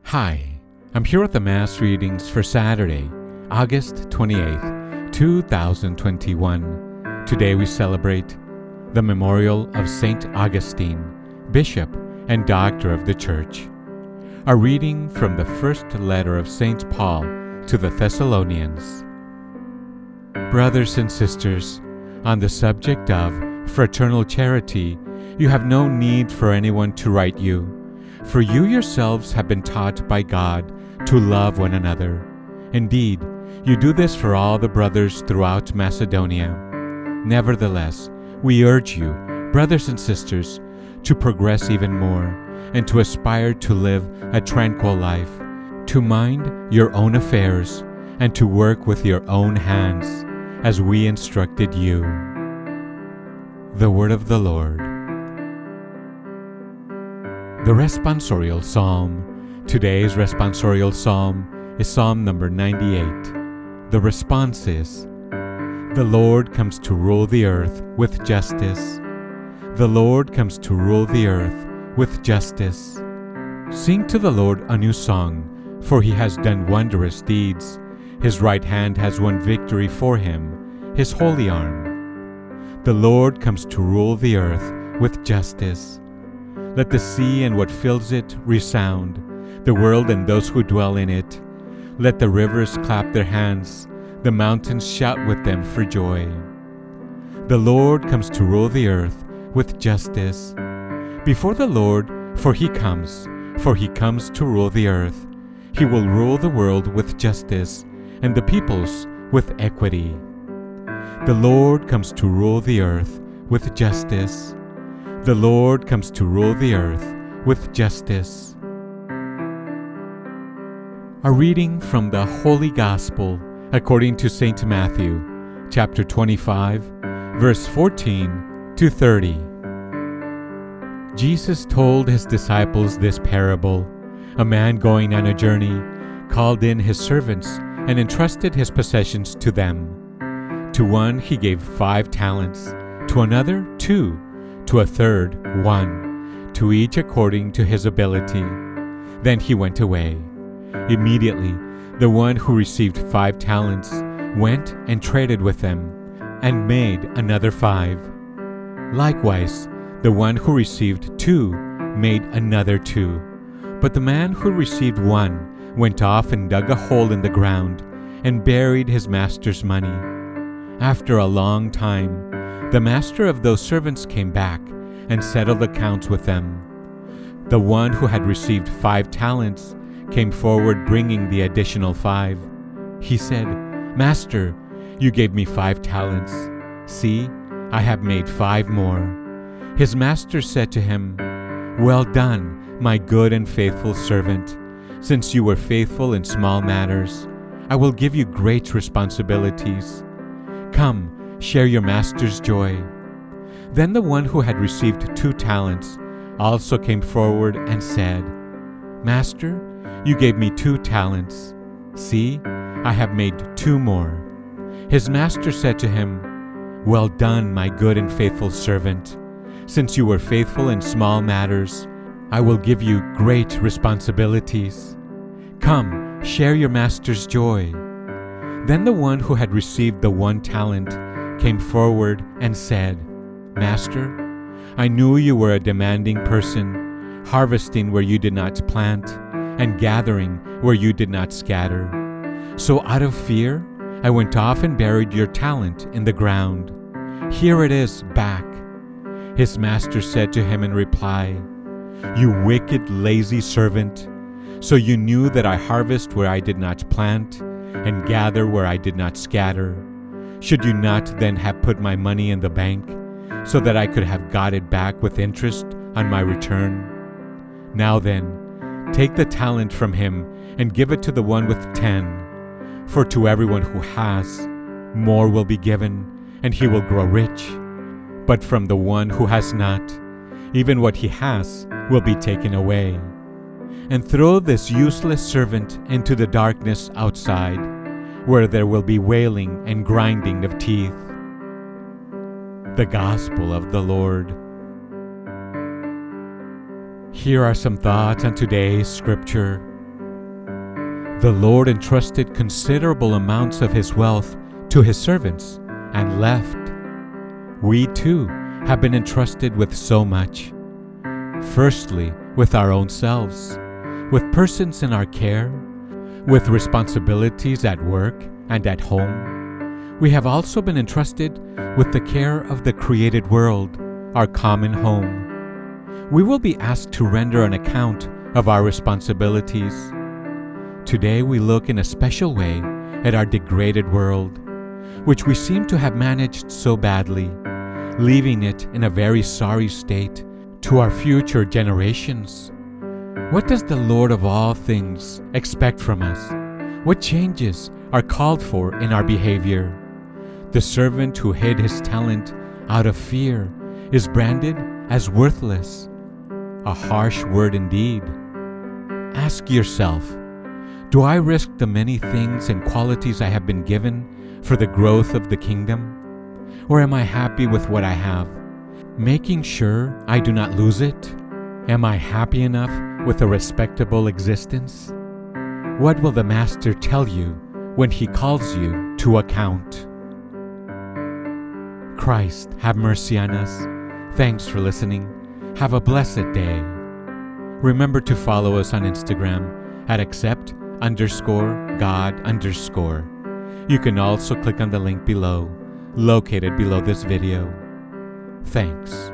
Hi, I'm here with the Mass readings for Saturday, August 28th, 2021. Today we celebrate the memorial of Saint Augustine, Bishop and Doctor of the Church. A reading from the first letter of St. Paul to the Thessalonians. Brothers and sisters, on the subject of fraternal charity, you have no need for anyone to write you, for you yourselves have been taught by God to love one another. Indeed, you do this for all the brothers throughout Macedonia. Nevertheless, we urge you, brothers and sisters, to progress even more and to aspire to live a tranquil life, to mind your own affairs, and to work with your own hands, as we instructed you. The Word of the Lord. The Responsorial Psalm. Today's Responsorial Psalm is Psalm number 98. The response is, The Lord comes to rule the earth with justice. The Lord comes to rule the earth with justice. Sing to the Lord a new song, for he has done wondrous deeds. His right hand has won victory for him, his holy arm. The Lord comes to rule the earth with justice. Let the sea and what fills it resound, the world and those who dwell in it. Let the rivers clap their hands, the mountains shout with them for joy. The Lord comes to rule the earth with justice. Before the Lord, for he comes to rule the earth. He will rule the world with justice, and the peoples with equity. The Lord comes to rule the earth with justice. The Lord comes to rule the earth with justice. A reading from the Holy Gospel according to St. Matthew, chapter 25, verse 14 to 30. Jesus told his disciples this parable. A man going on a journey called in his servants and entrusted his possessions to them. To one he gave 5 talents, to another 2, to a third 1, to each according to his ability. Then he went away. Immediately the one who received 5 talents went and traded with them, and made another 5. Likewise, the one who received 2 made another 2. But the man who received 1 went off and dug a hole in the ground, and buried his master's money. After a long time, the master of those servants came back and settled accounts with them. The one who had received 5 talents came forward bringing the additional 5. He said, Master, you gave me 5 talents. See, I have made 5 more. His master said to him, Well done, my good and faithful servant. Since you were faithful in small matters, I will give you great responsibilities. Come, share your master's joy. Then the one who had received 2 talents also came forward and said, Master, you gave me 2 talents. See, I have made 2 more. His master said to him, Well done, my good and faithful servant. Since you were faithful in small matters, I will give you great responsibilities. Come, share your master's joy. Then the one who had received the 1 talent came forward and said, Master, I knew you were a demanding person, harvesting where you did not plant, and gathering where you did not scatter. So out of fear, I went off and buried your talent in the ground. Here it is back. His master said to him in reply, You wicked, lazy servant. So you knew that I harvest where I did not plant, and gather where I did not scatter. Should you not then have put my money in the bank, so that I could have got it back with interest on my return? Now then, take the talent from him and give it to the one with 10. For to everyone who has, more will be given, and he will grow rich. But from the one who has not, even what he has will be taken away. And throw this useless servant into the darkness outside, where there will be wailing and grinding of teeth. The Gospel of the Lord. Here are some thoughts on today's scripture. The Lord entrusted considerable amounts of his wealth to his servants and left. We too have been entrusted with so much. Firstly, with our own selves, with persons in our care, with responsibilities at work and at home. We have also been entrusted with the care of the created world, our common home. We will be asked to render an account of our responsibilities. Today we look in a special way at our degraded world, which we seem to have managed so badly, leaving it in a very sorry state to our future generations. What does the Lord of all things expect from us? What changes are called for in our behavior? The servant who hid his talent out of fear is branded as worthless. A harsh word indeed. Ask yourself, do I risk the many things and qualities I have been given for the growth of the kingdom? Or am I happy with what I have, making sure I do not lose it? Am I happy enough with a respectable existence? What will the Master tell you when he calls you to account? Christ, have mercy on us. Thanks for listening. Have a blessed day. Remember to follow us on Instagram at accept_God_. You can also click on the link below, located below this video. Thanks.